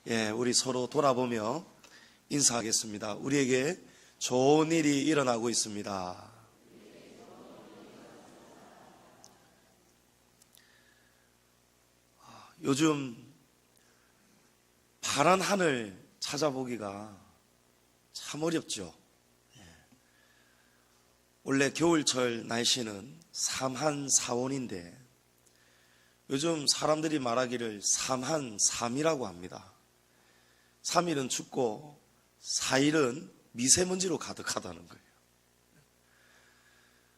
우리 서로 돌아보며 인사하겠습니다. 우리에게 좋은 일이 일어나고 있습니다. 요즘 파란 하늘 찾아보기가 참 어렵죠. 원래 겨울철 날씨는 삼한사온인데 요즘 사람들이 말하기를 삼한삼이라고 합니다. 3일은 춥고 4일은 미세먼지로 가득하다는 거예요.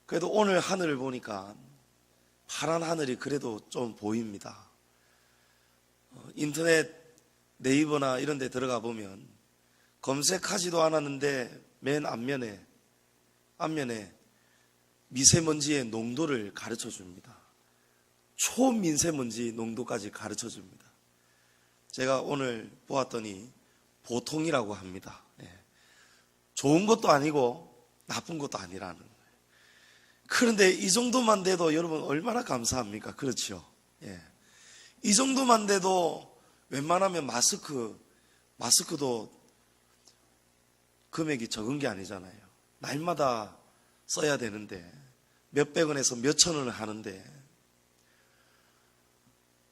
그래도 오늘 하늘을 보니까 파란 하늘이 그래도 좀 보입니다. 인터넷 네이버나 이런 데 들어가 보면 검색하지도 않았는데 맨 앞면에 미세먼지의 농도를 가르쳐 줍니다. 초미세먼지 농도까지 가르쳐 줍니다. 제가 오늘 보았더니 보통이라고 합니다. 좋은 것도 아니고 나쁜 것도 아니라는 거예요. 그런데 이 정도만 돼도 여러분 얼마나 감사합니까? 그렇죠? 이 정도만 돼도 웬만하면 마스크도 금액이 적은 게 아니잖아요. 날마다 써야 되는데 몇백 원에서 몇천 원을 하는데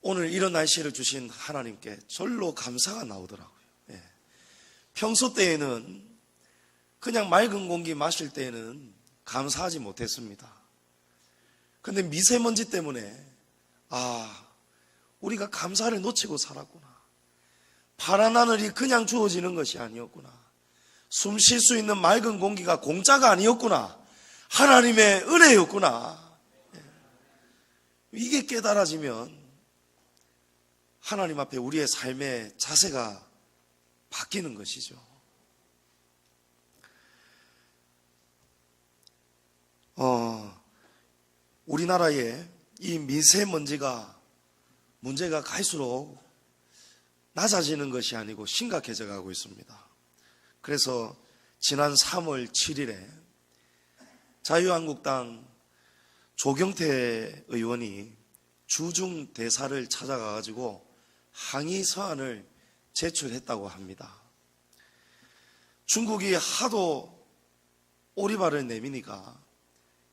오늘 이런 날씨를 주신 하나님께 절로 감사가 나오더라고요. 평소 때에는 그냥 맑은 공기 마실 때에는 감사하지 못했습니다. 그런데 미세먼지 때문에 우리가 감사를 놓치고 살았구나. 파란 하늘이 그냥 주어지는 것이 아니었구나. 숨 쉴 수 있는 맑은 공기가 공짜가 아니었구나. 하나님의 은혜였구나. 이게 깨달아지면 하나님 앞에 우리의 삶의 자세가 바뀌는 것이죠. 우리나라에 이 미세먼지가 문제가 갈수록 낮아지는 것이 아니고 심각해져 가고 있습니다. 그래서 지난 3월 7일에 자유한국당 조경태 의원이 주중 대사를 찾아가 가지고 항의 서한을 제출했다고 합니다. 중국이 하도 오리발을 내미니까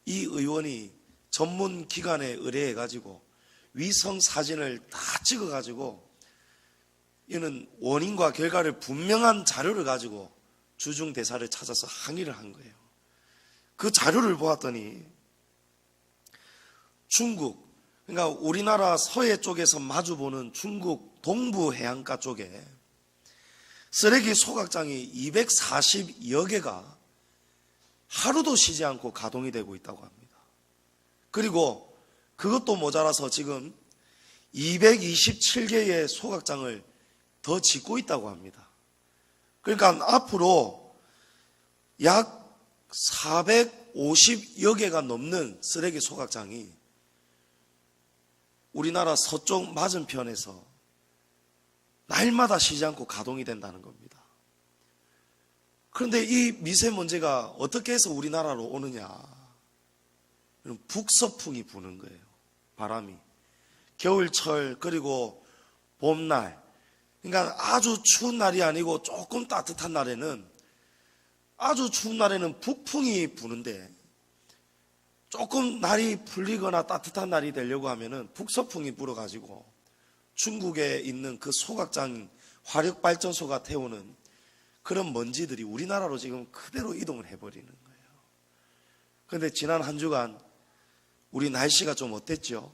이 의원이 전문 기관에 의뢰해 가지고 위성 사진을 다 찍어 가지고 이는 원인과 결과를 분명한 자료를 가지고 주중 대사를 찾아서 항의를 한 거예요. 그 자료를 보았더니 중국, 그러니까 우리나라 서해 쪽에서 마주보는 중국 동부 해안가 쪽에 쓰레기 소각장이 240여 개가 하루도 쉬지 않고 가동이 되고 있다고 합니다. 그리고 그것도 모자라서 지금 227개의 소각장을 더 짓고 있다고 합니다. 그러니까 앞으로 약 450여 개가 넘는 쓰레기 소각장이 우리나라 서쪽 맞은편에서 날마다 쉬지 않고 가동이 된다는 겁니다. 그런데 이 미세먼지가 어떻게 해서 우리나라로 오느냐? 북서풍이 부는 거예요. 바람이. 겨울철 그리고 봄날, 그러니까 아주 추운 날이 아니고 조금 따뜻한 날에는, 아주 추운 날에는 북풍이 부는데 조금 날이 풀리거나 따뜻한 날이 되려고 하면은 북서풍이 불어가지고 중국에 있는 그 소각장 화력발전소가 태우는 그런 먼지들이 우리나라로 지금 그대로 이동을 해버리는 거예요. 그런데 지난 한 주간 우리 날씨가 좀 어땠죠?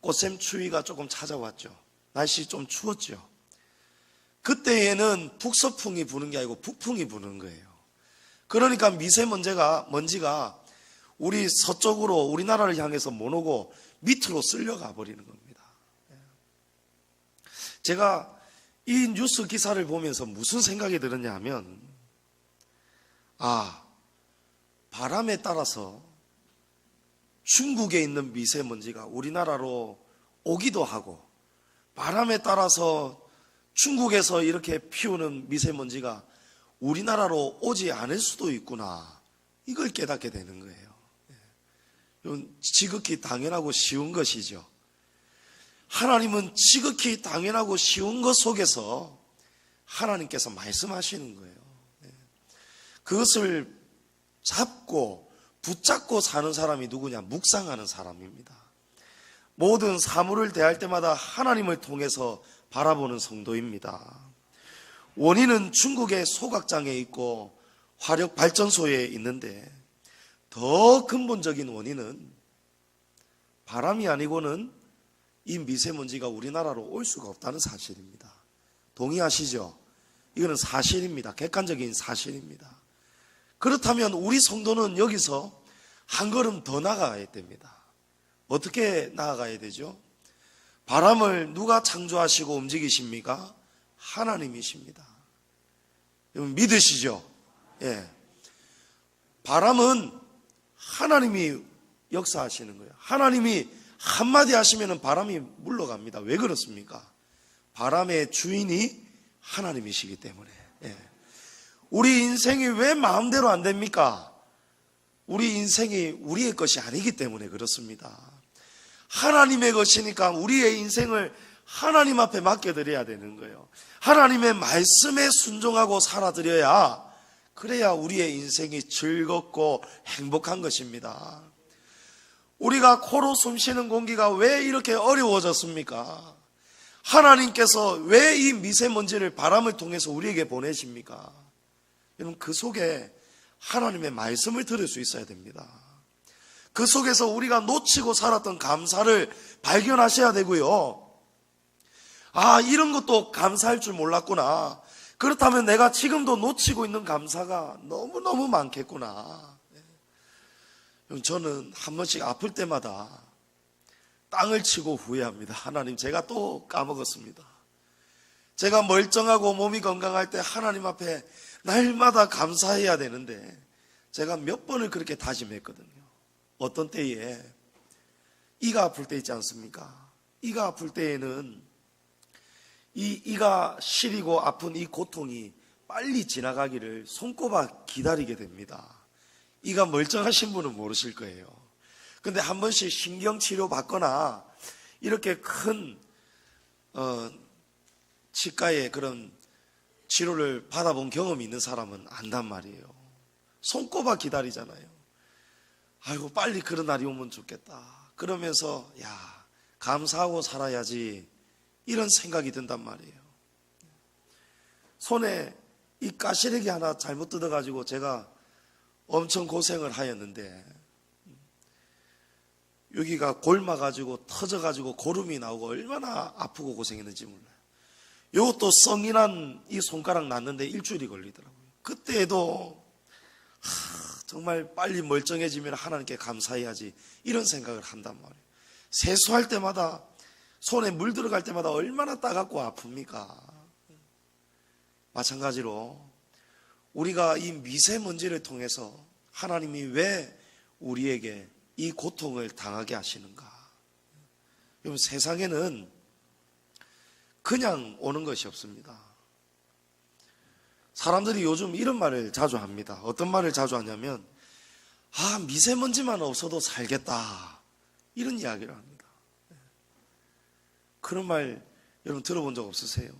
꽃샘추위가 조금 찾아왔죠. 날씨 좀 추웠죠. 그때에는 북서풍이 부는 게 아니고 북풍이 부는 거예요. 그러니까 먼지가 우리 서쪽으로 우리나라를 향해서 못 오고 밑으로 쓸려가 버리는 겁니다. 제가 이 뉴스 기사를 보면서 무슨 생각이 들었냐 하면, 바람에 따라서 중국에 있는 미세먼지가 우리나라로 오기도 하고, 바람에 따라서 중국에서 이렇게 피우는 미세먼지가 우리나라로 오지 않을 수도 있구나, 이걸 깨닫게 되는 거예요. 이건 지극히 당연하고 쉬운 것이죠. 하나님은 지극히 당연하고 쉬운 것 속에서 하나님께서 말씀하시는 거예요. 그것을 잡고 붙잡고 사는 사람이 누구냐? 묵상하는 사람입니다. 모든 사물을 대할 때마다 하나님을 통해서 바라보는 성도입니다. 원인은 중국의 소각장에 있고 화력발전소에 있는데 더 근본적인 원인은 바람이 아니고는 이 미세먼지가 우리나라로 올 수가 없다는 사실입니다. 동의하시죠? 이거는 사실입니다. 객관적인 사실입니다. 그렇다면 우리 성도는 여기서 한 걸음 더 나아가야 됩니다. 어떻게 나아가야 되죠? 바람을 누가 창조하시고 움직이십니까? 하나님이십니다. 여러분 믿으시죠? 예. 바람은 하나님이 역사하시는 거예요. 하나님이 한마디 하시면 바람이 물러갑니다. 왜 그렇습니까? 바람의 주인이 하나님이시기 때문에. 예. 우리 인생이 왜 마음대로 안 됩니까? 우리 인생이 우리의 것이 아니기 때문에 그렇습니다. 하나님의 것이니까 우리의 인생을 하나님 앞에 맡겨드려야 되는 거예요. 하나님의 말씀에 순종하고 살아드려야, 그래야 우리의 인생이 즐겁고 행복한 것입니다. 우리가 코로 숨쉬는 공기가 왜 이렇게 어려워졌습니까? 하나님께서 왜 이 미세먼지를 바람을 통해서 우리에게 보내십니까? 여러분, 그 속에 하나님의 말씀을 들을 수 있어야 됩니다. 그 속에서 우리가 놓치고 살았던 감사를 발견하셔야 되고요. 아, 이런 것도 감사할 줄 몰랐구나. 그렇다면 내가 지금도 놓치고 있는 감사가 너무너무 많겠구나. 저는 한 번씩 아플 때마다 땅을 치고 후회합니다. 하나님, 제가 또 까먹었습니다. 제가 멀쩡하고 몸이 건강할 때 하나님 앞에 날마다 감사해야 되는데 제가 몇 번을 그렇게 다짐했거든요. 어떤 때에 이가 아플 때 있지 않습니까? 이가 아플 때에는 이가 시리고 아픈 이 고통이 빨리 지나가기를 손꼽아 기다리게 됩니다. 이가 멀쩡하신 분은 모르실 거예요. 근데 한 번씩 신경치료 받거나 이렇게 큰 치과의 그런 치료를 받아본 경험이 있는 사람은 안단 말이에요. 손꼽아 기다리잖아요. 아이고, 빨리 그런 날이 오면 좋겠다. 그러면서 감사하고 살아야지, 이런 생각이 든단 말이에요. 손에 이 가시래기 하나 잘못 뜯어가지고 제가 엄청 고생을 하였는데, 여기가 골마가지고 터져가지고 고름이 나오고 얼마나 아프고 고생했는지 몰라요. 이것도 성인한 이 손가락 났는데 일주일이 걸리더라고요. 그때에도 정말 빨리 멀쩡해지면 하나님께 감사해야지, 이런 생각을 한단 말이에요. 세수할 때마다, 손에 물 들어갈 때마다 얼마나 따갑고 아픕니까? 마찬가지로 우리가 이 미세먼지를 통해서 하나님이 왜 우리에게 이 고통을 당하게 하시는가? 여러분, 세상에는 그냥 오는 것이 없습니다. 사람들이 요즘 이런 말을 자주 합니다. 어떤 말을 자주 하냐면, 미세먼지만 없어도 살겠다, 이런 이야기를 합니다. 그런 말 여러분 들어본 적 없으세요?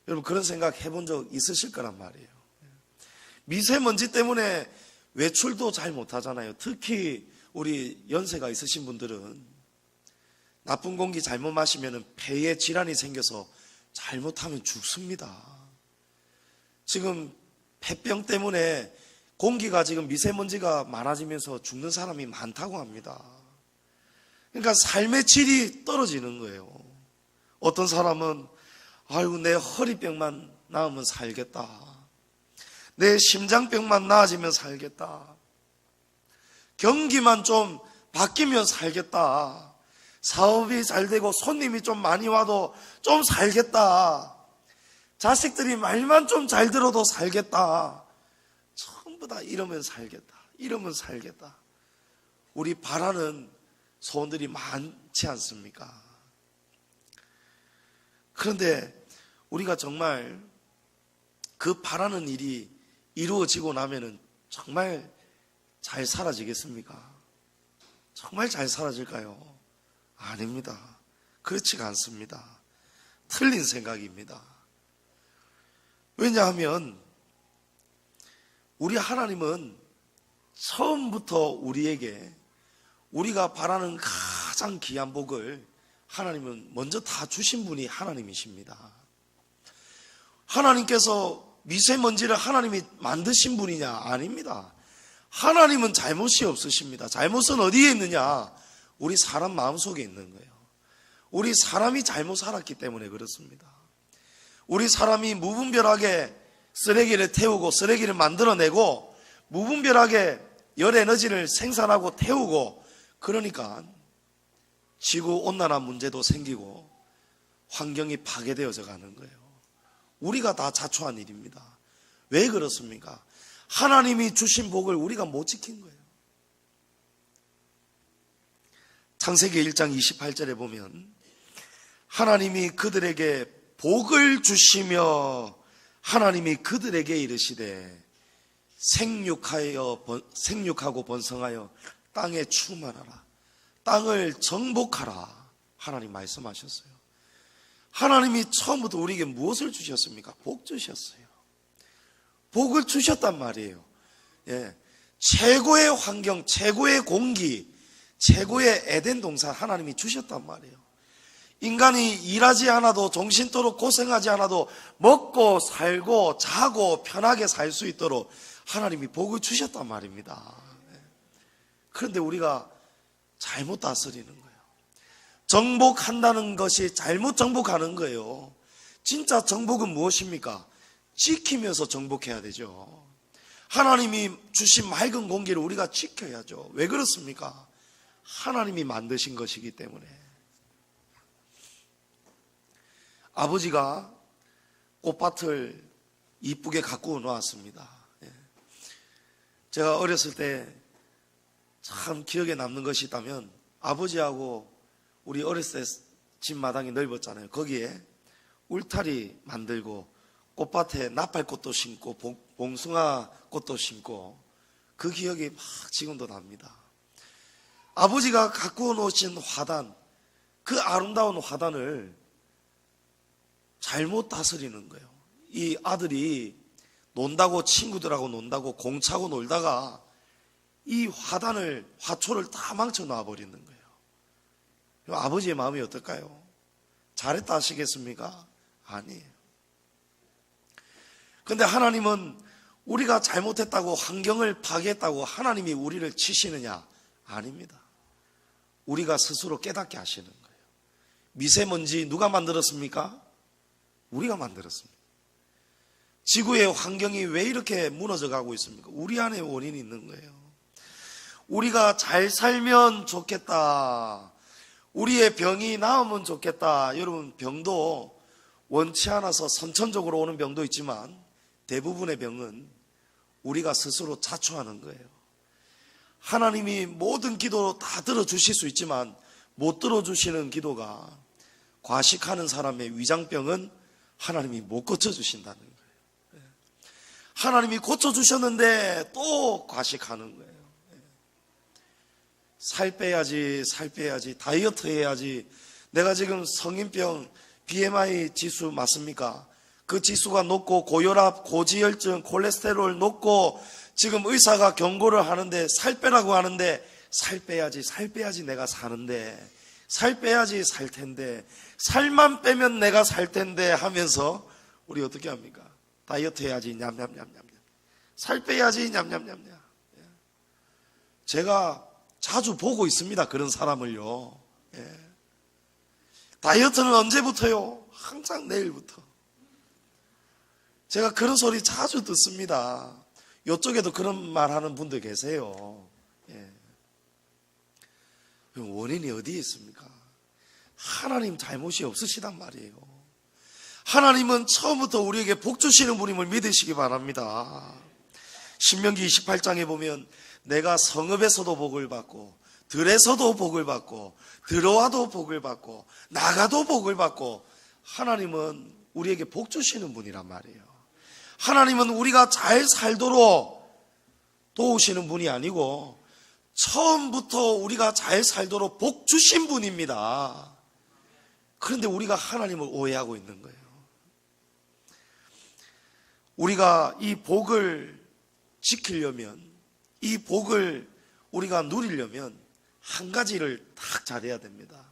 여러분 그런 생각 해본 적 있으실 거란 말이에요. 미세먼지 때문에 외출도 잘 못하잖아요. 특히 우리 연세가 있으신 분들은 나쁜 공기 잘못 마시면 폐에 질환이 생겨서 잘못하면 죽습니다. 지금 폐병 때문에 공기가 지금 미세먼지가 많아지면서 죽는 사람이 많다고 합니다. 그러니까 삶의 질이 떨어지는 거예요. 어떤 사람은 아이고, 내 허리병만 나으면 살겠다, 내 심장병만 나아지면 살겠다, 경기만 좀 바뀌면 살겠다, 사업이 잘 되고 손님이 좀 많이 와도 좀 살겠다, 자식들이 말만 좀 잘 들어도 살겠다, 전부 다 이러면 살겠다, 이러면 살겠다. 우리 바라는 소원들이 많지 않습니까? 그런데 우리가 정말 그 바라는 일이 이루어지고 나면은 정말 잘 사라지겠습니까? 정말 잘 사라질까요? 아닙니다. 그렇지가 않습니다. 틀린 생각입니다. 왜냐하면 우리 하나님은 처음부터 우리에게 우리가 바라는 가장 귀한 복을 하나님은 먼저 다 주신 분이 하나님이십니다. 하나님께서 미세먼지를 하나님이 만드신 분이냐? 아닙니다. 하나님은 잘못이 없으십니다. 잘못은 어디에 있느냐? 우리 사람 마음속에 있는 거예요. 우리 사람이 잘못 살았기 때문에 그렇습니다. 우리 사람이 무분별하게 쓰레기를 태우고 쓰레기를 만들어내고 무분별하게 열 에너지를 생산하고 태우고, 그러니까 지구온난화 문제도 생기고 환경이 파괴되어져 가는 거예요. 우리가 다 자초한 일입니다. 왜 그렇습니까? 하나님이 주신 복을 우리가 못 지킨 거예요. 창세기 1장 28절에 보면 하나님이 그들에게 복을 주시며 하나님이 그들에게 이르시되 생육하고 번성하여 땅에 충만하라, 땅을 정복하라, 하나님 말씀하셨어요. 하나님이 처음부터 우리에게 무엇을 주셨습니까? 복 주셨어요. 복을 주셨단 말이에요. 예. 최고의 환경, 최고의 공기, 최고의 에덴 동산 하나님이 주셨단 말이에요. 인간이 일하지 않아도 정신토록 고생하지 않아도 먹고 살고 자고 편하게 살 수 있도록 하나님이 복을 주셨단 말입니다. 그런데 우리가 잘못 다스리는 거예요. 정복한다는 것이 잘못 정복하는 거예요. 진짜 정복은 무엇입니까? 지키면서 정복해야 되죠. 하나님이 주신 맑은 공기를 우리가 지켜야죠. 왜 그렇습니까? 하나님이 만드신 것이기 때문에. 아버지가 꽃밭을 이쁘게 가꾸어 놓았습니다. 제가 어렸을 때 참 기억에 남는 것이 있다면, 아버지하고 우리 어렸을 때 집 마당이 넓었잖아요. 거기에 울타리 만들고 꽃밭에 나팔꽃도 심고 봉숭아 꽃도 심고, 그 기억이 막 지금도 납니다. 아버지가 가꾸어 놓으신 화단, 그 아름다운 화단을 잘못 다스리는 거예요. 이 아들이 논다고, 친구들하고 논다고 공 차고 놀다가 이 화초를 다 망쳐 놔버리는 거예요. 아버지의 마음이 어떨까요? 잘했다 하시겠습니까? 아니에요. 그런데 하나님은 우리가 잘못했다고, 환경을 파괴했다고 하나님이 우리를 치시느냐? 아닙니다. 우리가 스스로 깨닫게 하시는 거예요. 미세먼지 누가 만들었습니까? 우리가 만들었습니다. 지구의 환경이 왜 이렇게 무너져 가고 있습니까? 우리 안에 원인이 있는 거예요. 우리가 잘 살면 좋겠다, 우리의 병이 나으면 좋겠다. 여러분, 병도 원치 않아서 선천적으로 오는 병도 있지만 대부분의 병은 우리가 스스로 자초하는 거예요. 하나님이 모든 기도 다 들어주실 수 있지만 못 들어주시는 기도가, 과식하는 사람의 위장병은 하나님이 못 고쳐주신다는 거예요. 하나님이 고쳐주셨는데 또 과식하는 거예요. 살 빼야지, 다이어트 해야지. 내가 지금 성인병 BMI 지수 맞습니까? 그 지수가 높고 고혈압, 고지혈증, 콜레스테롤 높고, 지금 의사가 경고를 하는데 살 빼라고 하는데, 살 빼야지 내가 사는데, 살 빼야지 살 텐데, 살만 빼면 내가 살 텐데 하면서 우리 어떻게 합니까? 다이어트 해야지 냠냠냠냠, 살 빼야지 냠냠냠냠. 제가 자주 보고 있습니다, 그런 사람을요. 다이어트는 언제부터요? 항상 내일부터. 제가 그런 소리 자주 듣습니다. 이쪽에도 그런 말 하는 분들 계세요. 원인이 어디에 있습니까? 하나님 잘못이 없으시단 말이에요. 하나님은 처음부터 우리에게 복 주시는 분임을 믿으시기 바랍니다. 신명기 28장에 보면 내가 성읍에서도 복을 받고 들에서도 복을 받고 들어와도 복을 받고 나가도 복을 받고, 하나님은 우리에게 복 주시는 분이란 말이에요. 하나님은 우리가 잘 살도록 도우시는 분이 아니고 처음부터 우리가 잘 살도록 복 주신 분입니다. 그런데 우리가 하나님을 오해하고 있는 거예요. 우리가 이 복을 지키려면, 이 복을 우리가 누리려면 한 가지를 딱 잘해야 됩니다.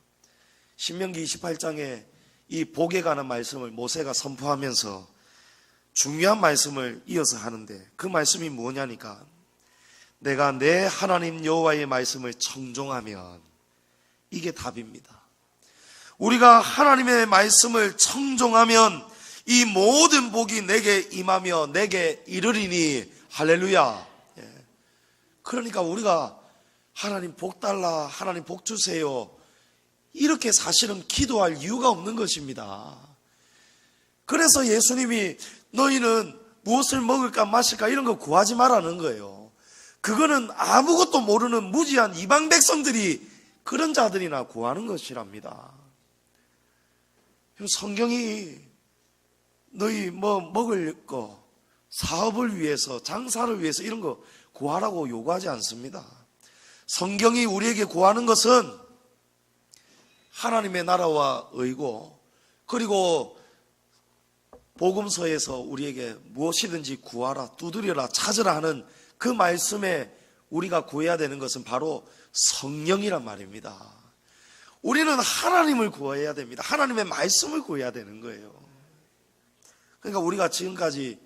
신명기 28장에 이 복에 관한 말씀을 모세가 선포하면서 중요한 말씀을 이어서 하는데, 그 말씀이 뭐냐니까, 내가 내 하나님 여호와의 말씀을 청종하면, 이게 답입니다. 우리가 하나님의 말씀을 청종하면 이 모든 복이 내게 임하며 내게 이르리니. 할렐루야. 그러니까 우리가 하나님 복 달라, 하나님 복 주세요, 이렇게 사실은 기도할 이유가 없는 것입니다. 그래서 예수님이 너희는 무엇을 먹을까 마실까 이런 거 구하지 말라는 거예요. 그거는 아무것도 모르는 무지한 이방 백성들이, 그런 자들이나 구하는 것이랍니다. 성경이 너희 뭐 먹을 거, 사업을 위해서, 장사를 위해서 이런 거 구하라고 요구하지 않습니다. 성경이 우리에게 구하는 것은 하나님의 나라와 의고, 그리고 복음서에서 우리에게 무엇이든지 구하라, 두드려라, 찾으라 하는 그 말씀에 우리가 구해야 되는 것은 바로 성령이란 말입니다. 우리는 하나님을 구해야 됩니다. 하나님의 말씀을 구해야 되는 거예요. 그러니까 우리가 지금까지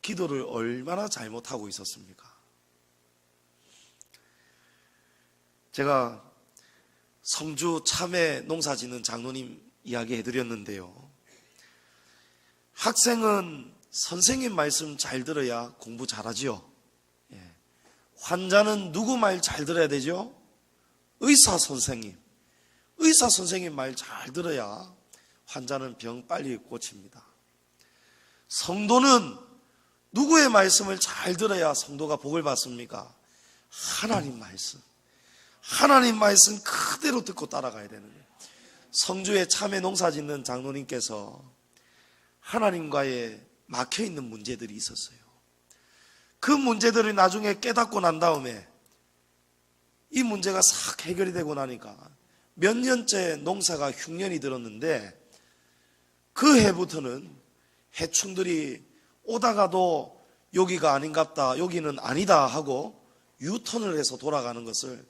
기도를 얼마나 잘못하고 있었습니까? 제가 성주 참외 농사 짓는 장로님 이야기 해드렸는데요, 학생은 선생님 말씀 잘 들어야 공부 잘하지요. 환자는 누구 말 잘 들어야 되죠? 의사 선생님 말 잘 들어야 환자는 병 빨리 고칩니다. 성도는 누구의 말씀을 잘 들어야 성도가 복을 받습니까? 하나님 말씀 그대로 듣고 따라가야 되는 거예요. 성주에 참외 농사 짓는 장로님께서 하나님과의 막혀있는 문제들이 있었어요. 그 문제들을 나중에 깨닫고 난 다음에 이 문제가 싹 해결이 되고 나니까 몇 년째 농사가 흉년이 들었는데, 그 해부터는 해충들이 오다가도 여기가 아닌갑다, 여기는 아니다 하고 유턴을 해서 돌아가는 것을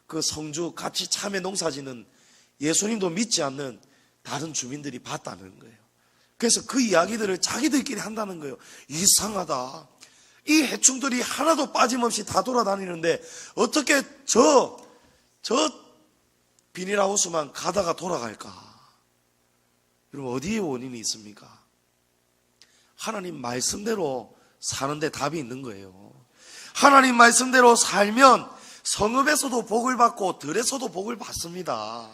그 성주 같이 참외 농사 짓는 예수님도 믿지 않는 다른 주민들이 봤다는 거예요. 그래서 그 이야기들을 자기들끼리 한다는 거예요. 이상하다, 이 해충들이 하나도 빠짐없이 다 돌아다니는데 어떻게 저 비닐하우스만 가다가 돌아갈까? 그럼 어디에 원인이 있습니까? 하나님 말씀대로 사는데 답이 있는 거예요. 하나님 말씀대로 살면 성읍에서도 복을 받고 들에서도 복을 받습니다.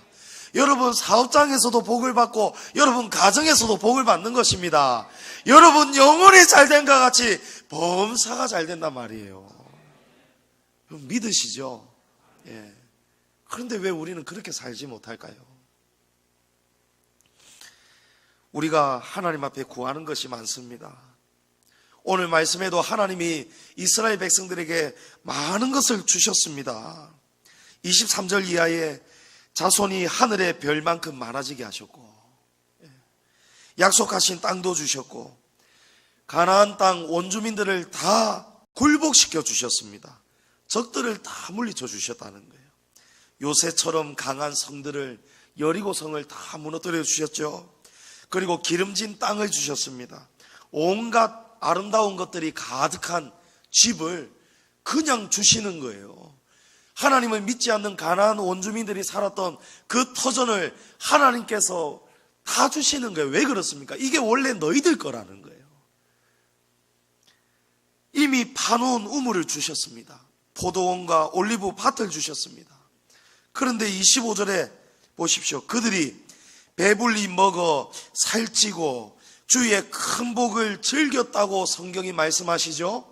여러분 사업장에서도 복을 받고 여러분 가정에서도 복을 받는 것입니다. 여러분 영혼이 잘된과 같이 범사가 잘 된단 말이에요. 믿으시죠? 예. 그런데 왜 우리는 그렇게 살지 못할까요? 우리가 하나님 앞에 구하는 것이 많습니다. 오늘 말씀에도 하나님이 이스라엘 백성들에게 많은 것을 주셨습니다. 23절 이하에 자손이 하늘의 별만큼 많아지게 하셨고, 약속하신 땅도 주셨고, 가나안 땅 원주민들을 다 굴복시켜 주셨습니다. 적들을 다 물리쳐 주셨다는 거예요. 요새처럼 강한 성들을, 여리고 성을 다 무너뜨려 주셨죠. 그리고 기름진 땅을 주셨습니다. 온갖 아름다운 것들이 가득한 집을 그냥 주시는 거예요. 하나님을 믿지 않는 가나안 원주민들이 살았던 그 터전을 하나님께서 다 주시는 거예요. 왜 그렇습니까? 이게 원래 너희들 거라는 거예요. 이미 파놓은 우물을 주셨습니다. 포도원과 올리브 밭을 주셨습니다. 그런데 25절에 보십시오. 그들이 배불리 먹어 살찌고 주의 큰 복을 즐겼다고 성경이 말씀하시죠.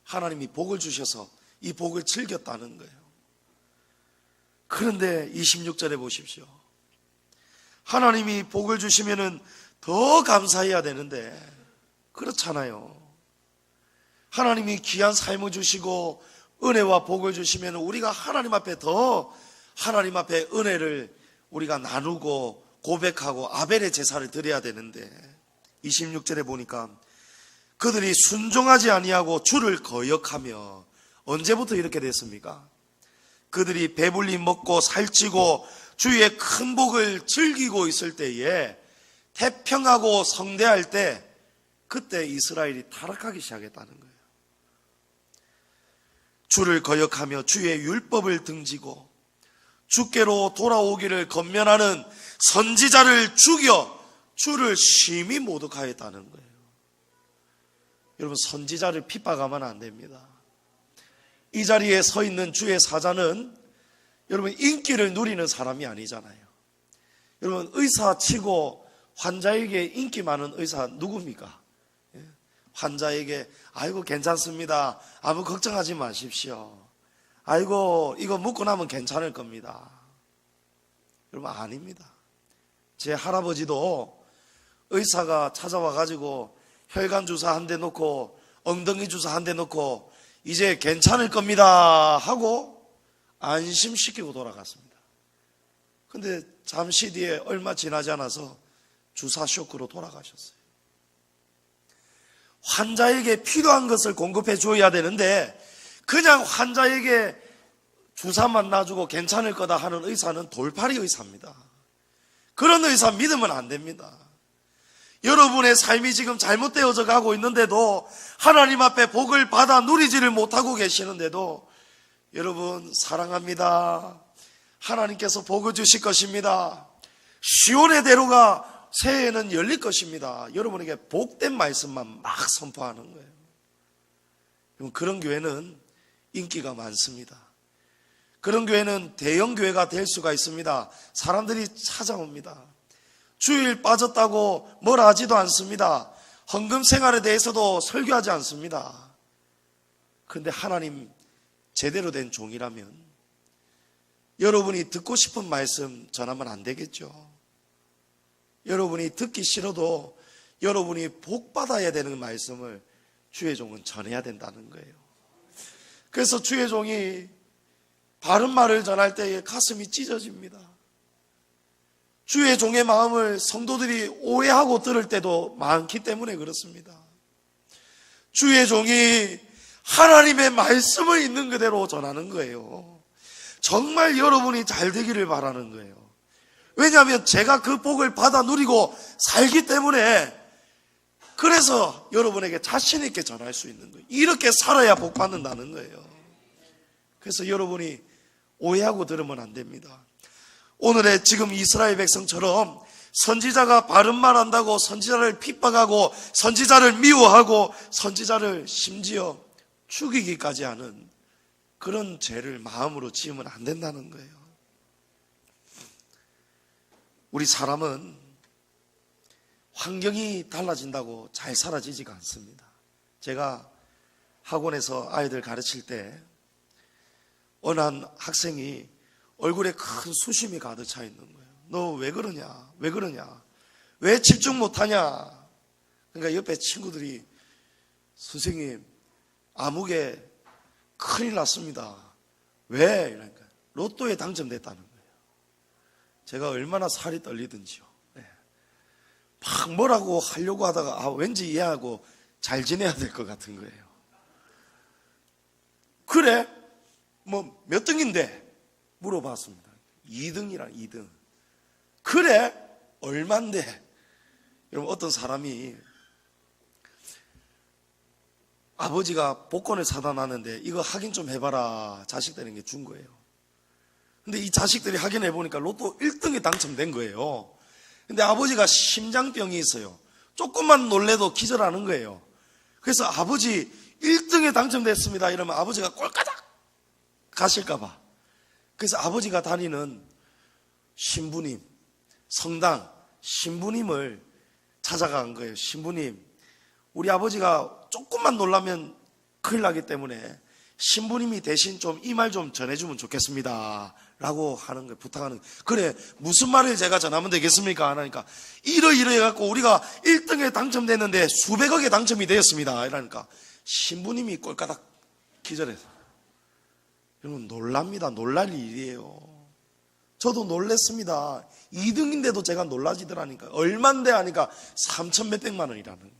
하나님이 복을 주셔서 이 복을 즐겼다는 거예요. 그런데 26절에 보십시오. 하나님이 복을 주시면은 더 감사해야 되는데 그렇잖아요. 하나님이 귀한 삶을 주시고 은혜와 복을 주시면 우리가 하나님 앞에 더 하나님 앞에 은혜를 우리가 나누고 고백하고 아벨의 제사를 드려야 되는데 26절에 보니까 그들이 순종하지 아니하고 주를 거역하며, 언제부터 이렇게 됐습니까? 그들이 배불리 먹고 살찌고 주의 큰 복을 즐기고 있을 때에, 태평하고 성대할 때, 그때 이스라엘이 타락하기 시작했다는 거예요. 주를 거역하며 주의 율법을 등지고 주께로 돌아오기를 건면하는 선지자를 죽여 주를 심히 모독하였다는 거예요. 여러분, 선지자를 핍박하면 안 됩니다. 이 자리에 서 있는 주의 사자는 여러분 인기를 누리는 사람이 아니잖아요. 여러분, 의사 치고 환자에게 인기 많은 의사 누굽니까? 환자에게 아이고 괜찮습니다, 아무 걱정하지 마십시오, 아이고 이거 먹고 나면 괜찮을 겁니다. 여러분, 아닙니다. 제 할아버지도 의사가 찾아와 가지고 혈관 주사 한 대 놓고 엉덩이 주사 한 대 놓고 이제 괜찮을 겁니다 하고 안심시키고 돌아갔습니다. 근데 잠시 뒤에 얼마 지나지 않아서 주사 쇼크로 돌아가셨어요. 환자에게 필요한 것을 공급해 줘야 되는데 그냥 환자에게 주사만 놔주고 괜찮을 거다 하는 의사는 돌팔이 의사입니다. 그런 의사 믿으면 안 됩니다. 여러분의 삶이 지금 잘못되어져 가고 있는데도, 하나님 앞에 복을 받아 누리지를 못하고 계시는데도, 여러분 사랑합니다. 하나님께서 복을 주실 것입니다. 시온의 대로가 새해에는 열릴 것입니다. 여러분에게 복된 말씀만 막 선포하는 거예요. 그런 교회는 인기가 많습니다. 그런 교회는 대형 교회가 될 수가 있습니다. 사람들이 찾아옵니다. 주일 빠졌다고 뭘 하지도 않습니다. 헌금 생활에 대해서도 설교하지 않습니다. 그런데 하나님 제대로 된 종이라면 여러분이 듣고 싶은 말씀 전하면 안 되겠죠. 여러분이 듣기 싫어도 여러분이 복 받아야 되는 말씀을 주의 종은 전해야 된다는 거예요. 그래서 주의 종이 바른 말을 전할 때에 가슴이 찢어집니다. 주의 종의 마음을 성도들이 오해하고 들을 때도 많기 때문에 그렇습니다. 주의 종이 하나님의 말씀을 있는 그대로 전하는 거예요. 정말 여러분이 잘 되기를 바라는 거예요. 왜냐하면 제가 그 복을 받아 누리고 살기 때문에, 그래서 여러분에게 자신 있게 전할 수 있는 거예요. 이렇게 살아야 복 받는다는 거예요. 그래서 여러분이 오해하고 들으면 안 됩니다. 오늘의 지금 이스라엘 백성처럼 선지자가 바른 말 한다고 선지자를 핍박하고 선지자를 미워하고 선지자를 심지어 죽이기까지 하는 그런 죄를 마음으로 지으면 안 된다는 거예요. 우리 사람은 환경이 달라진다고 잘 살아지지가 않습니다. 제가 학원에서 아이들 가르칠 때 어느 한 학생이 얼굴에 큰 수심이 가득 차 있는 거예요. 너 왜 그러냐? 왜 그러냐? 왜 집중 못하냐? 그러니까 옆에 친구들이 선생님 암흑에 큰일 났습니다. 왜? 이러니까 로또에 당첨됐다는 거예요. 제가 얼마나 살이 떨리든지요. 막 뭐라고 하려고 하다가 왠지 얘하고 잘 지내야 될 것 같은 거예요. 그래? 뭐 몇 등인데? 물어봤습니다. 2등이라 2등. 그래? 얼만데? 여러분, 어떤 사람이 아버지가 복권을 사다 놨는데 이거 확인 좀 해봐라 자식들에게 준 거예요. 근데 이 자식들이 확인해 보니까 로또 1등에 당첨된 거예요. 근데 아버지가 심장병이 있어요. 조금만 놀래도 기절하는 거예요. 그래서 아버지 1등에 당첨됐습니다 이러면 아버지가 꼴까닥 가실까 봐. 그래서 아버지가 다니는 신부님, 성당 신부님을 찾아간 거예요. 신부님, 우리 아버지가 조금만 놀라면 큰일 나기 때문에 신부님이 대신 좀 이 말 좀 전해주면 좋겠습니다 라고 하는 거예요. 부탁하는 거예요. 그래, 무슨 말을 제가 전하면 되겠습니까? 하니까 이러이러해갖고 우리가 1등에 당첨됐는데 수백억에 당첨이 되었습니다 이러니까 신부님이 꼴까닥 기절해서. 여러분, 놀랍니다. 놀랄 일이에요. 저도 놀랬습니다. 2등인데도 제가 놀라지더라니까. 얼만데 하니까 3천 몇백만 원이라는 거예요.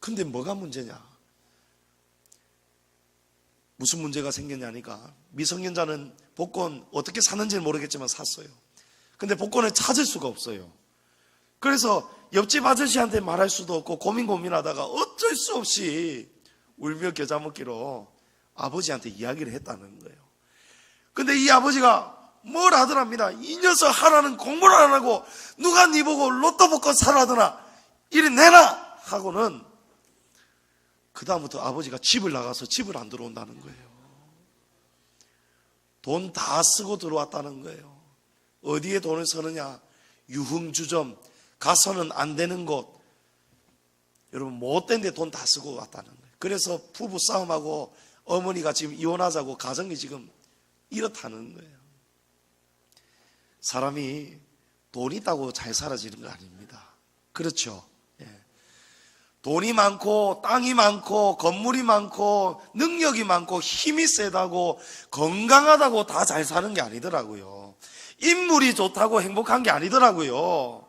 근데 뭐가 문제냐? 무슨 문제가 생겼냐니까, 미성년자는 복권 어떻게 사는지는 모르겠지만 샀어요. 근데 복권을 찾을 수가 없어요. 그래서 옆집 아저씨한테 말할 수도 없고 고민하다가 어쩔 수 없이 울며 겨자 먹기로 아버지한테 이야기를 했다는 거예요. 근데 이 아버지가 뭘 하더랍니다. 이 녀석 하나는 공부를 안 하고 누가 네 보고 로또 복권 사라더나 이리 내놔 하고는 그 다음부터 아버지가 집을 나가서 집을 안 들어온다는 거예요. 돈 다 쓰고 들어왔다는 거예요. 어디에 돈을 쓰느냐? 유흥주점, 가서는 안 되는 곳, 여러분 못된 데 돈 다 쓰고 왔다는 거예요. 그래서 부부 싸움하고 어머니가 지금 이혼하자고 가정이 지금 이렇다는 거예요. 사람이 돈 있다고 잘 살아지는 거 아닙니다. 그렇죠? 예. 돈이 많고 땅이 많고 건물이 많고 능력이 많고 힘이 세다고 건강하다고 다 잘 사는 게 아니더라고요. 인물이 좋다고 행복한 게 아니더라고요.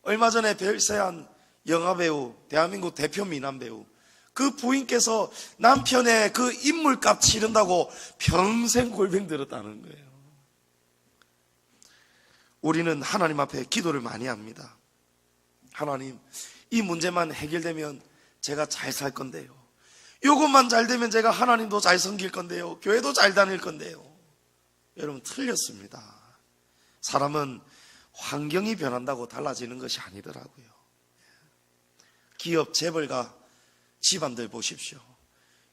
얼마 전에 별세한 영화배우, 대한민국 대표 미남배우, 그 부인께서 남편의 그 인물값 치른다고 평생 골병 들었다는 거예요. 우리는 하나님 앞에 기도를 많이 합니다. 하나님, 이 문제만 해결되면 제가 잘 살 건데요. 이것만 잘 되면 제가 하나님도 잘 섬길 건데요. 교회도 잘 다닐 건데요. 여러분, 틀렸습니다. 사람은 환경이 변한다고 달라지는 것이 아니더라고요. 기업 재벌가 집안들 보십시오.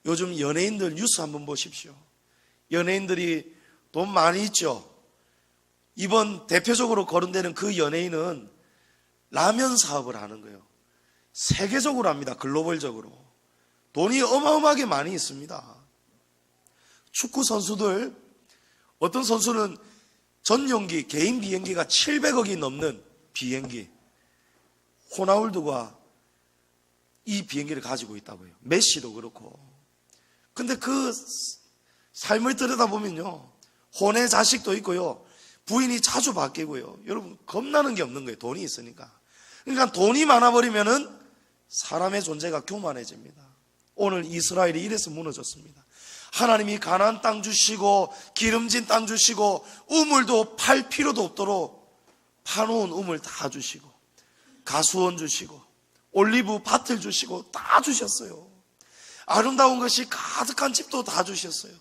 요즘 연예인들 뉴스 한번 보십시오. 연예인들이 돈 많이 있죠. 이번 대표적으로 거론되는 그 연예인은 라면 사업을 하는 거예요. 세계적으로 합니다. 글로벌적으로. 돈이 어마어마하게 많이 있습니다. 축구 선수들, 어떤 선수는 전용기, 개인 비행기가 700억이 넘는 비행기, 호나울두가 이 비행기를 가지고 있다고요. 메시도 그렇고. 근데 그 삶을 들여다보면요, 혼의 자식도 있고요, 부인이 자주 바뀌고요. 여러분, 겁나는 게 없는 거예요. 돈이 있으니까. 그러니까 돈이 많아버리면은 사람의 존재가 교만해집니다. 오늘 이스라엘이 이래서 무너졌습니다. 하나님이 가나안 땅 주시고 기름진 땅 주시고 우물도 팔 필요도 없도록 파놓은 우물 다 주시고 가수원 주시고 올리브 밭을 주시고 다 주셨어요. 아름다운 것이 가득한 집도 다 주셨어요.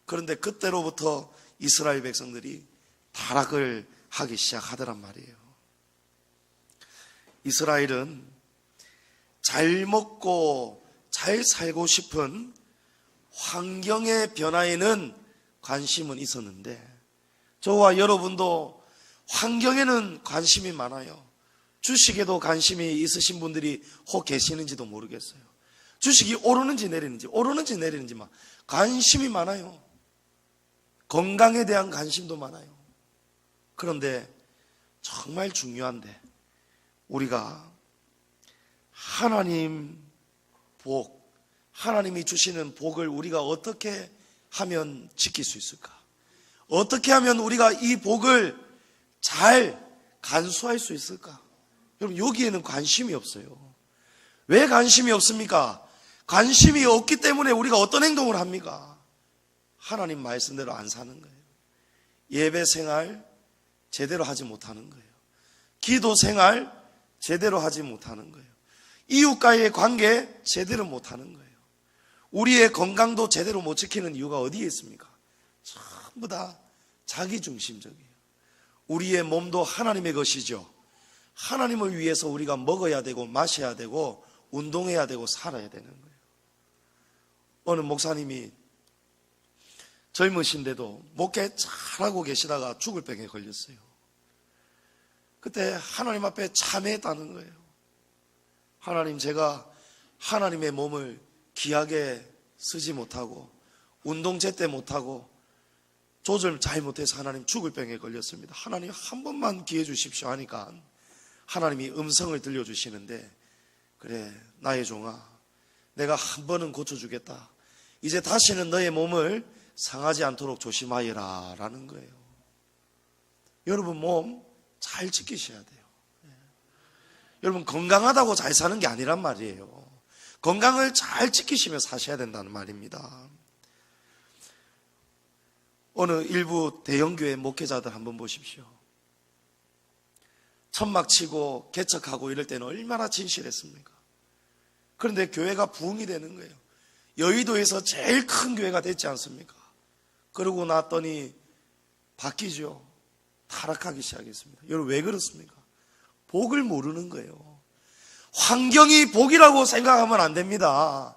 그런데 그때로부터 이스라엘 백성들이 타락을 하기 시작하더란 말이에요. 이스라엘은 잘 먹고 잘 살고 싶은 환경의 변화에는 관심은 있었는데, 저와 여러분도 환경에는 관심이 많아요. 주식에도 관심이 있으신 분들이 혹 계시는지도 모르겠어요. 주식이 오르는지 내리는지만 관심이 많아요. 건강에 대한 관심도 많아요. 그런데 정말 중요한데, 우리가 하나님 복, 하나님이 주시는 복을 우리가 어떻게 하면 지킬 수 있을까? 어떻게 하면 우리가 이 복을 잘 간수할 수 있을까? 여러분, 여기에는 관심이 없어요. 왜 관심이 없습니까? 관심이 없기 때문에 우리가 어떤 행동을 합니까? 하나님 말씀대로 안 사는 거예요. 예배 생활 제대로 하지 못하는 거예요. 기도 생활 제대로 하지 못하는 거예요. 이웃과의 관계 제대로 못하는 거예요. 우리의 건강도 제대로 못 지키는 이유가 어디에 있습니까? 전부 다 자기중심적이에요. 우리의 몸도 하나님의 것이죠. 하나님을 위해서 우리가 먹어야 되고 마셔야 되고 운동해야 되고 살아야 되는 거예요. 어느 목사님이 젊으신데도 목회 잘하고 계시다가 죽을 병에 걸렸어요. 그때 하나님 앞에 참회했다는 거예요. 하나님, 제가 하나님의 몸을 귀하게 쓰지 못하고 운동 제때 못하고 조절 잘 못해서 하나님 죽을 병에 걸렸습니다. 하나님 한 번만 기회 주십시오 하니까 하나님이 음성을 들려주시는데, 그래 나의 종아, 내가 한 번은 고쳐주겠다. 이제 다시는 너의 몸을 상하지 않도록 조심하여라 라는 거예요. 여러분, 몸 잘 지키셔야 돼요. 여러분, 건강하다고 잘 사는 게 아니란 말이에요. 건강을 잘 지키시며 사셔야 된다는 말입니다. 어느 일부 대형교회 목회자들 한번 보십시오. 천막 치고 개척하고 이럴 때는 얼마나 진실했습니까? 그런데 교회가 부흥이 되는 거예요. 여의도에서 제일 큰 교회가 됐지 않습니까? 그러고 났더니 바뀌죠. 타락하기 시작했습니다. 여러분 왜 그렇습니까? 복을 모르는 거예요. 환경이 복이라고 생각하면 안 됩니다.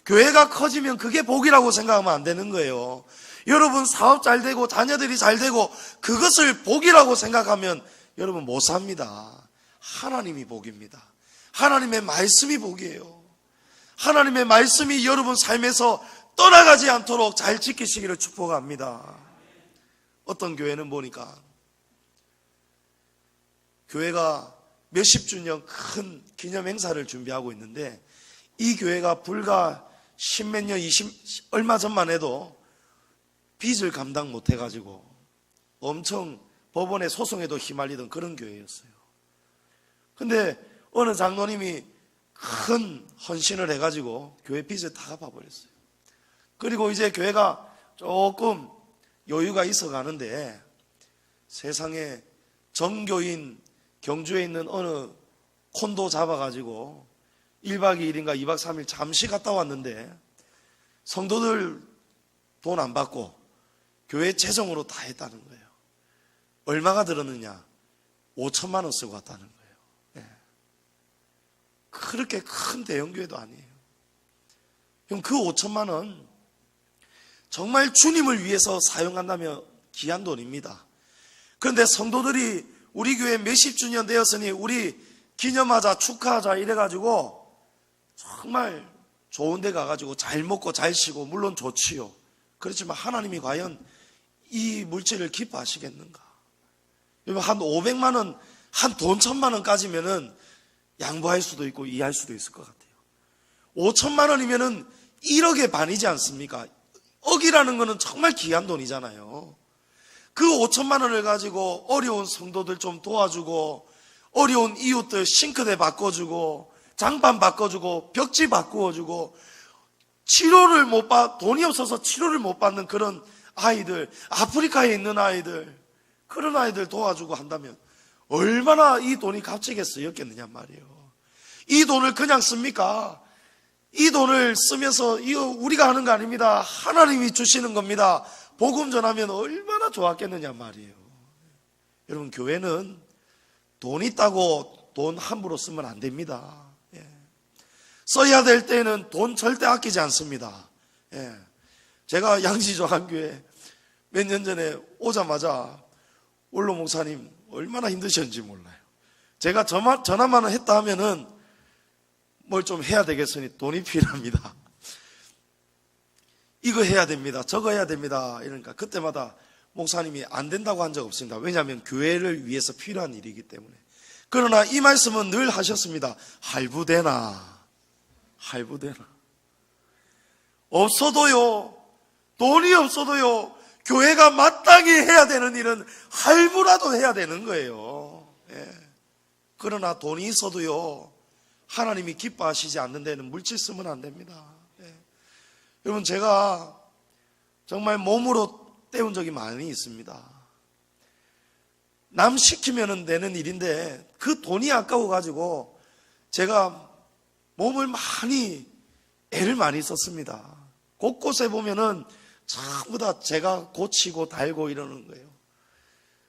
교회가 커지면 그게 복이라고 생각하면 안 되는 거예요. 여러분 사업 잘 되고 자녀들이 잘 되고 그것을 복이라고 생각하면 여러분 못 삽니다. 하나님이 복입니다. 하나님의 말씀이 복이에요. 하나님의 말씀이 여러분 삶에서 떠나가지 않도록 잘 지키시기를 축복합니다. 어떤 교회는 보니까 교회가 몇십 주년 큰 기념 행사를 준비하고 있는데 이 교회가 불과 십몇 년, 얼마 전만 해도 빚을 감당 못해가지고 엄청 법원에 소송에도 휘말리던 그런 교회였어요. 근데 어느 장로님이 큰 헌신을 해가지고 교회 빚을 다 갚아버렸어요. 그리고 이제 교회가 조금 여유가 있어 가는데 세상에 정교인 경주에 있는 어느 콘도 잡아가지고 1박 2일인가 2박 3일 잠시 갔다 왔는데 성도들 돈 안 받고 교회 재정으로 다 했다는 거예요. 얼마가 들었느냐? 5천만 원 쓰고 왔다는 거예요. 네. 그렇게 큰 대형교회도 아니에요. 그럼 그 5천만 원 정말 주님을 위해서 사용한다면 귀한 돈입니다. 그런데 성도들이 우리 교회 몇십 주년 되었으니 우리 기념하자 축하하자 이래가지고 정말 좋은 데 가가지고 잘 먹고 잘 쉬고 물론 좋지요. 그렇지만 하나님이 과연 이 물질을 기뻐하시겠는가? 여러분 한 500만 원, 한 돈 1,000만 원까지면은 양보할 수도 있고 이해할 수도 있을 것 같아요. 5천만 원이면은 1억의 반이지 않습니까? 억이라는 거는 정말 귀한 돈이잖아요. 그 5천만 원을 가지고 어려운 성도들 좀 도와주고 어려운 이웃들 싱크대 바꿔주고 장판 바꿔주고 벽지 바꾸어주고 치료를 돈이 없어서 치료를 못 받는 그런 아이들, 아프리카에 있는 아이들, 그런 아이들 도와주고 한다면 얼마나 이 돈이 값지겠어였겠느냐 말이에요. 이 돈을 그냥 씁니까? 이 돈을 쓰면서 이거 우리가 하는 거 아닙니다. 하나님이 주시는 겁니다. 복음 전하면 얼마나 좋았겠느냐 말이에요. 여러분 교회는 돈 있다고 돈 함부로 쓰면 안 됩니다. 써야 될 때는 돈 절대 아끼지 않습니다. 제가 양지조한교회 몇 년 전에 오자마자 원로 목사님 얼마나 힘드셨는지 몰라요. 제가 전화만 했다 하면은 뭘 좀 해야 되겠으니 돈이 필요합니다. 이거 해야 됩니다. 저거 해야 됩니다. 이러니까 그때마다 목사님이 안 된다고 한 적 없습니다. 왜냐하면 교회를 위해서 필요한 일이기 때문에. 그러나 이 말씀은 늘 하셨습니다. 할부되나 없어도요, 돈이 없어도요, 교회가 마땅히 해야 되는 일은 할부라도 해야 되는 거예요. 그러나 돈이 있어도요, 하나님이 기뻐하시지 않는 데는 물질 쓰면 안 됩니다. 여러분 제가 정말 몸으로 때운 적이 많이 있습니다. 남 시키면 되는 일인데 그 돈이 아까워가지고 제가 몸을 애를 많이 썼습니다. 곳곳에 보면은 전부 다 제가 고치고 달고 이러는 거예요.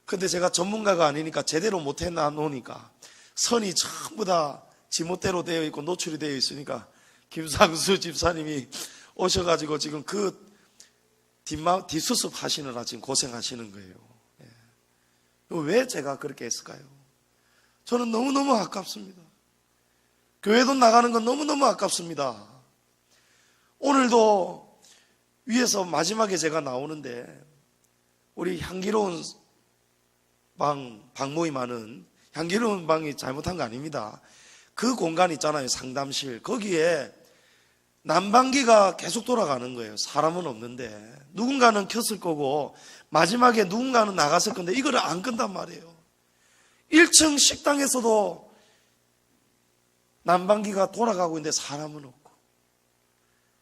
근데 제가 전문가가 아니니까 제대로 못해놔 놓으니까 선이 전부 다 지멋대로 되어 있고 노출이 되어 있으니까 김상수 집사님이 오셔가지고 지금 그 뒷수습 하시느라 지금 고생하시는 거예요. 왜 제가 그렇게 했을까요? 저는 너무너무 아깝습니다. 교회 돈 나가는 건 너무너무 아깝습니다. 오늘도 위에서 마지막에 제가 나오는데 우리 향기로운 방 모임하는 향기로운 방이 잘못한 거 아닙니다. 그 공간 있잖아요. 상담실. 거기에 난방기가 계속 돌아가는 거예요. 사람은 없는데 누군가는 켰을 거고 마지막에 누군가는 나갔을 건데 이거를 안 끈단 말이에요. 1층 식당에서도 난방기가 돌아가고 있는데 사람은 없고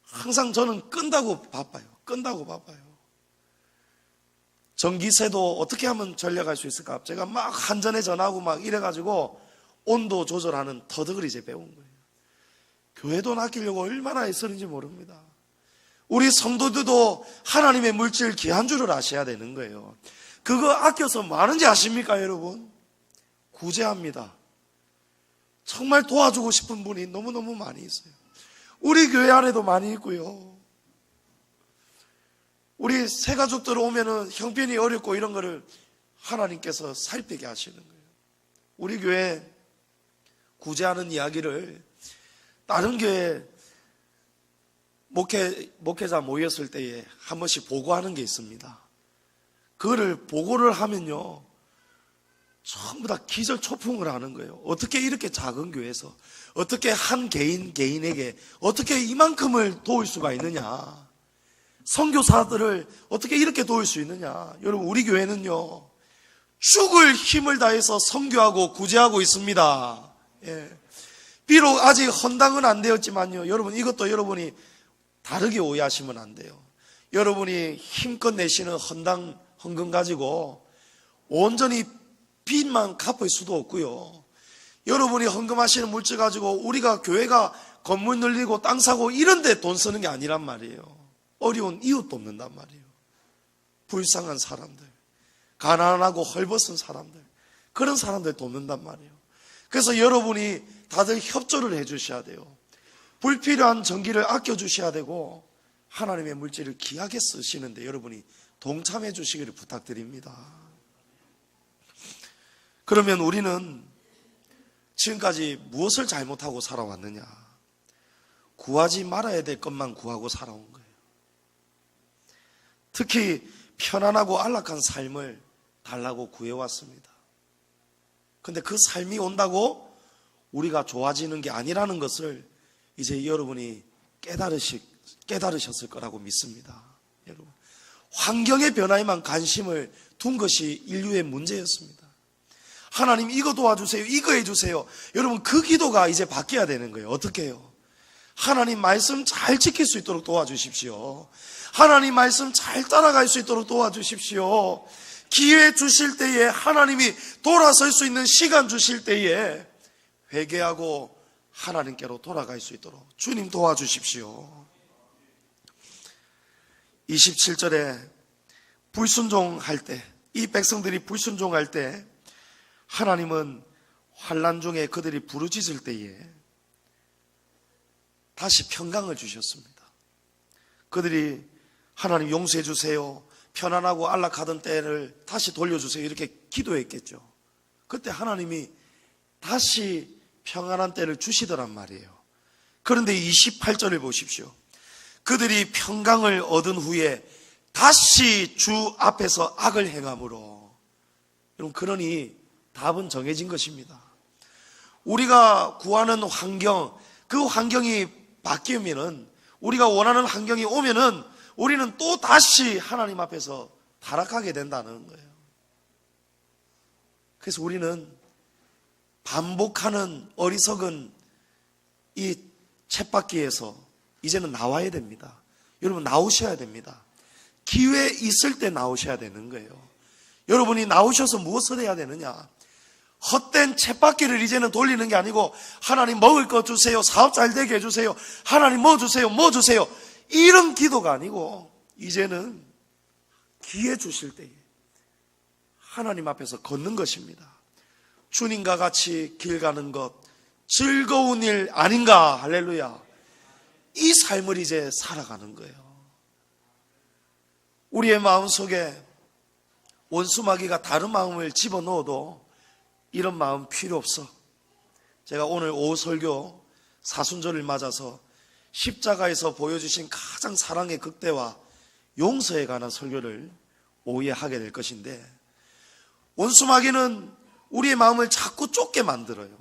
항상 저는 끈다고 바빠요. 전기세도 어떻게 하면 절약할 수 있을까? 제가 막 한전에 전화하고 막 이래가지고 온도 조절하는 터득을 이제 배운 거예요. 교회 돈 아끼려고 얼마나 애쓰는지 모릅니다. 우리 성도들도 하나님의 물질 귀한 줄을 아셔야 되는 거예요. 그거 아껴서 뭐 하는지 아십니까, 여러분? 구제합니다. 정말 도와주고 싶은 분이 너무너무 많이 있어요. 우리 교회 안에도 많이 있고요. 우리 새가족들 오면은 형편이 어렵고 이런 거를 하나님께서 살피게 하시는 거예요. 우리 교회 구제하는 이야기를 다른 교회 목회자 모였을 때에 한 번씩 보고하는 게 있습니다. 그거를 보고를 하면요, 전부 다 기절초풍을 하는 거예요. 어떻게 이렇게 작은 교회에서 어떻게 한 개인에게 어떻게 이만큼을 도울 수가 있느냐, 선교사들을 어떻게 이렇게 도울 수 있느냐. 여러분, 우리 교회는요, 죽을 힘을 다해서 선교하고 구제하고 있습니다. 예. 비록 아직 헌당은 안 되었지만요, 여러분, 이것도 여러분이 다르게 오해하시면 안 돼요. 여러분이 힘껏 내시는 헌금 가지고 온전히 빚만 갚을 수도 없고요. 여러분이 헌금하시는 물질 가지고 우리가 교회가 건물 늘리고 땅 사고 이런 데 돈 쓰는 게 아니란 말이에요. 어려운 이웃 돕는단 말이에요. 불쌍한 사람들, 가난하고 헐벗은 사람들, 그런 사람들 돕는단 말이에요. 그래서 여러분이 다들 협조를 해 주셔야 돼요. 불필요한 전기를 아껴 주셔야 되고 하나님의 물질을 귀하게 쓰시는데 여러분이 동참해 주시기를 부탁드립니다. 그러면 우리는 지금까지 무엇을 잘못하고 살아왔느냐? 구하지 말아야 될 것만 구하고 살아온 거예요. 특히 편안하고 안락한 삶을 달라고 구해왔습니다. 근데 그 삶이 온다고 우리가 좋아지는 게 아니라는 것을 이제 여러분이 깨달으셨을 거라고 믿습니다. 여러분, 환경의 변화에만 관심을 둔 것이 인류의 문제였습니다. 하나님 이거 도와주세요, 이거 해주세요. 여러분, 그 기도가 이제 바뀌어야 되는 거예요. 어떻게 해요? 하나님 말씀 잘 지킬 수 있도록 도와주십시오. 하나님 말씀 잘 따라갈 수 있도록 도와주십시오. 기회 주실 때에, 하나님이 돌아설 수 있는 시간 주실 때에 회개하고 하나님께로 돌아갈 수 있도록 주님 도와주십시오. 27절에 불순종할 때, 이 백성들이 불순종할 때 하나님은 환난 중에 그들이 부르짖을 때에 다시 평강을 주셨습니다. 그들이 하나님 용서해 주세요, 편안하고 안락하던 때를 다시 돌려주세요, 이렇게 기도했겠죠. 그때 하나님이 다시 평안한 때를 주시더란 말이에요. 그런데 28절을 보십시오. 그들이 평강을 얻은 후에 다시 주 앞에서 악을 행함으로. 여러분, 그러니 답은 정해진 것입니다. 우리가 구하는 환경, 그 환경이 바뀌면은, 우리가 원하는 환경이 오면은 우리는 또 다시 하나님 앞에서 타락하게 된다는 거예요. 그래서 우리는 반복하는 어리석은 이 쳇바퀴에서 이제는 나와야 됩니다. 여러분, 나오셔야 됩니다. 기회 있을 때 나오셔야 되는 거예요. 여러분이 나오셔서 무엇을 해야 되느냐? 헛된 쳇바퀴를 이제는 돌리는 게 아니고, 하나님 먹을 것 주세요, 사업 잘 되게 해주세요, 하나님 뭐 주세요, 뭐 주세요, 이런 기도가 아니고 이제는 기회 주실 때에 하나님 앞에서 걷는 것입니다. 주님과 같이 길 가는 것 즐거운 일 아닌가? 할렐루야. 이 삶을 이제 살아가는 거예요. 우리의 마음속에 원수마귀가 다른 마음을 집어넣어도 이런 마음 필요 없어. 제가 오늘 오후 설교 사순절을 맞아서 십자가에서 보여주신 가장 사랑의 극대화, 용서에 관한 설교를 오후에 하게 될 것인데, 원수마귀는 우리의 마음을 자꾸 좁게 만들어요.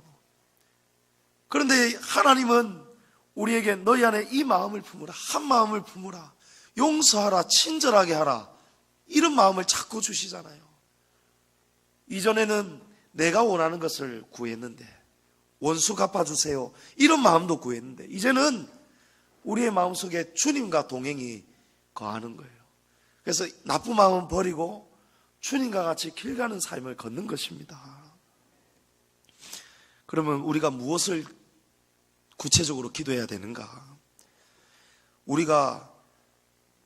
그런데 하나님은 우리에게 너희 안에 이 마음을 품으라, 한 마음을 품으라, 용서하라, 친절하게 하라, 이런 마음을 자꾸 주시잖아요. 이전에는 내가 원하는 것을 구했는데, 원수 갚아주세요, 이런 마음도 구했는데, 이제는 우리의 마음속에 주님과 동행이 거하는 거예요. 그래서 나쁜 마음은 버리고 주님과 같이 길 가는 삶을 걷는 것입니다. 그러면 우리가 무엇을 구체적으로 기도해야 되는가? 우리가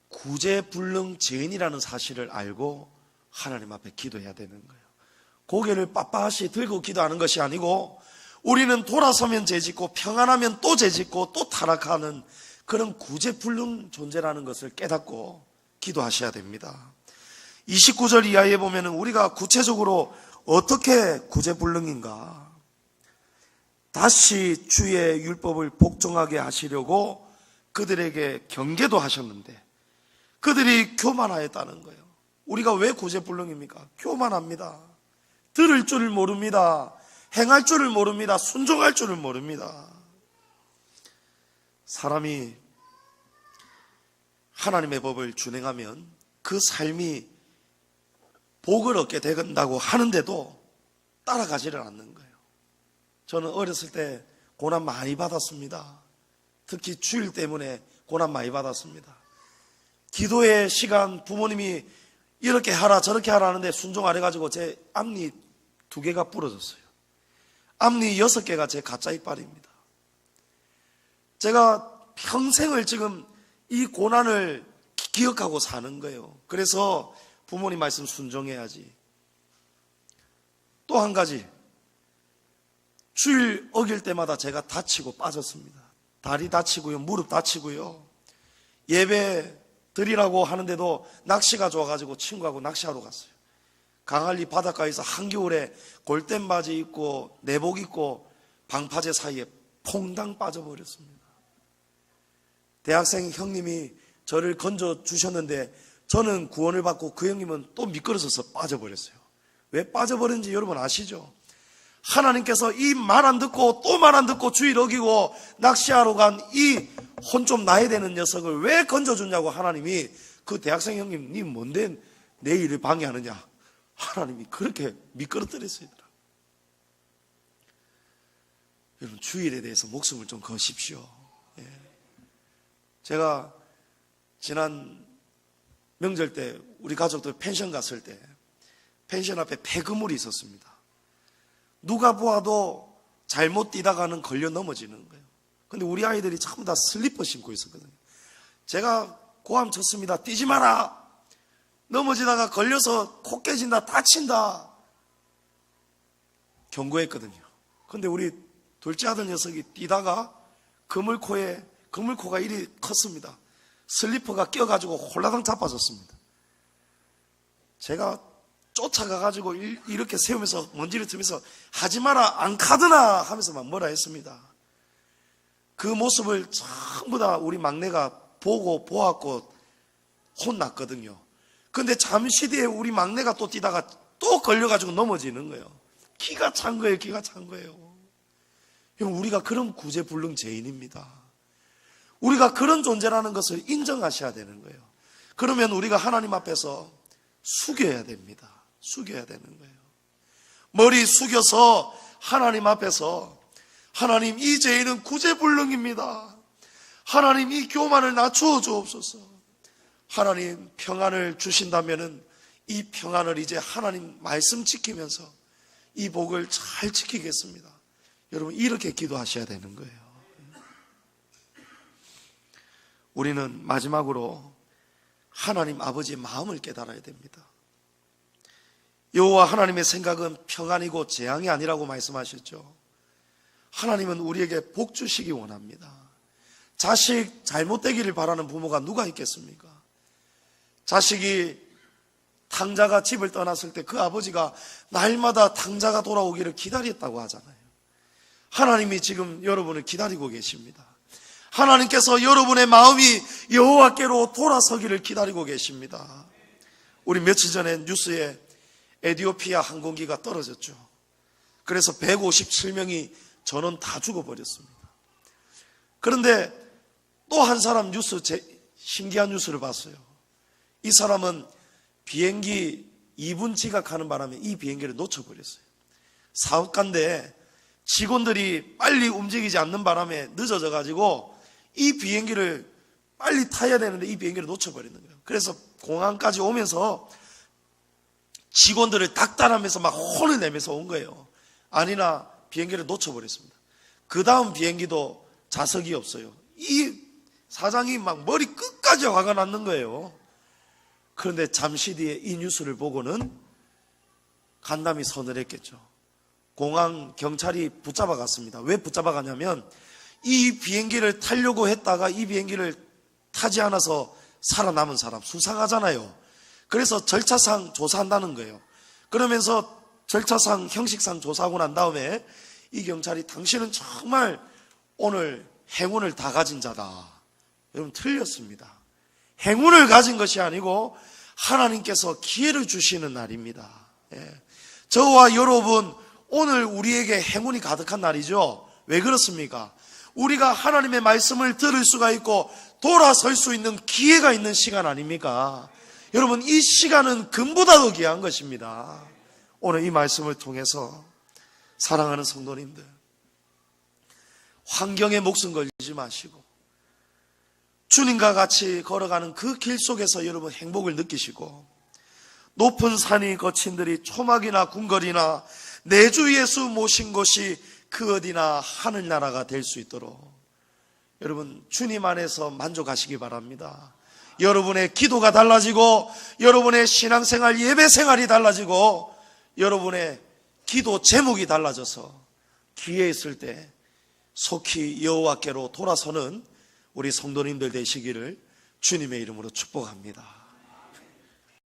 구제불능죄인이라는 사실을 알고 하나님 앞에 기도해야 되는 거예요. 고개를 빳빳이 들고 기도하는 것이 아니고 우리는 돌아서면 죄짓고 평안하면 또 죄짓고 또 타락하는 그런 구제불능 존재라는 것을 깨닫고 기도하셔야 됩니다. 29절 이하에 보면은 우리가 구체적으로 어떻게 구제불능인가? 다시 주의 율법을 복종하게 하시려고 그들에게 경계도 하셨는데 그들이 교만하였다는 거예요. 우리가 왜 구제불능입니까? 교만합니다. 들을 줄을 모릅니다. 행할 줄을 모릅니다. 순종할 줄을 모릅니다. 사람이 하나님의 법을 준행하면 그 삶이 복을 얻게 된다고 하는데도 따라가지를 않는 거예요. 저는 어렸을 때 고난 많이 받았습니다. 특히 주일 때문에 고난 많이 받았습니다. 기도의 시간 부모님이 이렇게 하라 저렇게 하라 하는데 순종 안 해가지고 제 앞니 2개가 부러졌어요. 앞니 6개가 제 가짜 이빨입니다. 제가 평생을 지금 이 고난을 기억하고 사는 거예요. 그래서 부모님 말씀 순종해야지. 또 한 가지, 주일 어길 때마다 제가 다치고 빠졌습니다. 다리 다치고요, 무릎 다치고요. 예배 드리라고 하는데도 낚시가 좋아가지고 친구하고 낚시하러 갔어요. 강할리 바닷가에서 한겨울에 골덴 바지 입고 내복 입고 방파제 사이에 퐁당 빠져버렸습니다. 대학생 형님이 저를 건져 주셨는데 저는 구원을 받고 그 형님은 또 미끄러져서 빠져버렸어요. 왜 빠져버렸는지 여러분 아시죠? 하나님께서 이 말 안 듣고 또 말 안 듣고 주일 어기고 낚시하러 간 이 혼 좀 나야 되는 녀석을 왜 건져줬냐고 하나님이 그 대학생 형님, 니 뭔데 내 일을 방해하느냐? 하나님이 그렇게 미끄러뜨렸어요. 여러분 주일에 대해서 목숨을 좀 거십시오. 예. 제가 지난 명절 때 우리 가족들 펜션 갔을 때 펜션 앞에 폐그물이 있었습니다. 누가 보아도 잘못 뛰다가는 걸려 넘어지는 거예요. 근데 우리 아이들이 전부 다 슬리퍼 신고 있었거든요. 제가 고함 쳤습니다. 뛰지 마라. 넘어지다가 걸려서 코 깨진다, 다친다. 경고했거든요. 근데 우리 둘째 아들 녀석이 뛰다가 그물코가 이리 컸습니다. 슬리퍼가 껴가지고 홀라당 자빠졌습니다. 제가 쫓아가가지고 이렇게 세우면서 먼지를 트면서 하지 마라, 안 카드나 하면서 막 뭐라 했습니다. 그 모습을 전부 다 우리 막내가 보고 보았고 혼났거든요. 근데 잠시 뒤에 우리 막내가 또 뛰다가 또 걸려가지고 넘어지는 거예요. 기가 찬 거예요. 기가 찬 거예요. 우리가 그런 구제불능 죄인입니다. 우리가 그런 존재라는 것을 인정하셔야 되는 거예요. 그러면 우리가 하나님 앞에서 숙여야 됩니다. 숙여야 되는 거예요. 머리 숙여서 하나님 앞에서 하나님, 이 죄인은 구제불능입니다. 하나님, 이 교만을 낮추어 주옵소서. 하나님, 평안을 주신다면은 이 평안을 이제 하나님 말씀 지키면서 이 복을 잘 지키겠습니다. 여러분 이렇게 기도하셔야 되는 거예요. 우리는 마지막으로 하나님 아버지의 마음을 깨달아야 됩니다. 여호와 하나님의 생각은 평안이고 재앙이 아니라고 말씀하셨죠. 하나님은 우리에게 복 주시기 원합니다. 자식 잘못되기를 바라는 부모가 누가 있겠습니까? 자식이 탕자가 집을 떠났을 때 그 아버지가 날마다 탕자가 돌아오기를 기다렸다고 하잖아요. 하나님이 지금 여러분을 기다리고 계십니다. 하나님께서 여러분의 마음이 여호와께로 돌아서기를 기다리고 계십니다. 우리 며칠 전에 뉴스에 에티오피아 항공기가 떨어졌죠. 그래서 157명이 전원 다 죽어버렸습니다. 그런데 또 한 사람 신기한 뉴스를 봤어요. 이 사람은 비행기 2분 지각하는 바람에 이 비행기를 놓쳐버렸어요. 사업가인데 직원들이 빨리 움직이지 않는 바람에 늦어져가지고 이 비행기를 빨리 타야 되는데 이 비행기를 놓쳐버리는 거예요. 그래서 공항까지 오면서 직원들을 닥달하면서 막 혼을 내면서 온 거예요. 아니나 비행기를 놓쳐버렸습니다. 그 다음 비행기도 좌석이 없어요. 이 사장이 막 머리 끝까지 화가 났는 거예요. 그런데 잠시 뒤에 이 뉴스를 보고는 간담이 서늘했겠죠. 공항 경찰이 붙잡아 갔습니다. 왜 붙잡아 가냐면 이 비행기를 타려고 했다가 이 비행기를 타지 않아서 살아남은 사람 수상하잖아요. 그래서 절차상 조사한다는 거예요. 그러면서 절차상 형식상 조사하고 난 다음에 이 경찰이 당신은 정말 오늘 행운을 다 가진 자다. 여러분 틀렸습니다. 행운을 가진 것이 아니고 하나님께서 기회를 주시는 날입니다. 저와 여러분 오늘 우리에게 행운이 가득한 날이죠. 왜 그렇습니까? 우리가 하나님의 말씀을 들을 수가 있고 돌아설 수 있는 기회가 있는 시간 아닙니까? 여러분 이 시간은 금보다 더 귀한 것입니다. 오늘 이 말씀을 통해서 사랑하는 성도님들, 환경에 목숨 걸지 마시고 주님과 같이 걸어가는 그 길 속에서 여러분 행복을 느끼시고 높은 산이 거친들이 초막이나 궁궐이나 내 주 예수 모신 곳이 그 어디나 하늘나라가 될 수 있도록 여러분 주님 안에서 만족하시기 바랍니다. 여러분의 기도가 달라지고 여러분의 신앙생활 예배생활이 달라지고 여러분의 기도 제목이 달라져서 기회 있을 때 속히 여호와께로 돌아서는 우리 성도님들 되시기를 주님의 이름으로 축복합니다.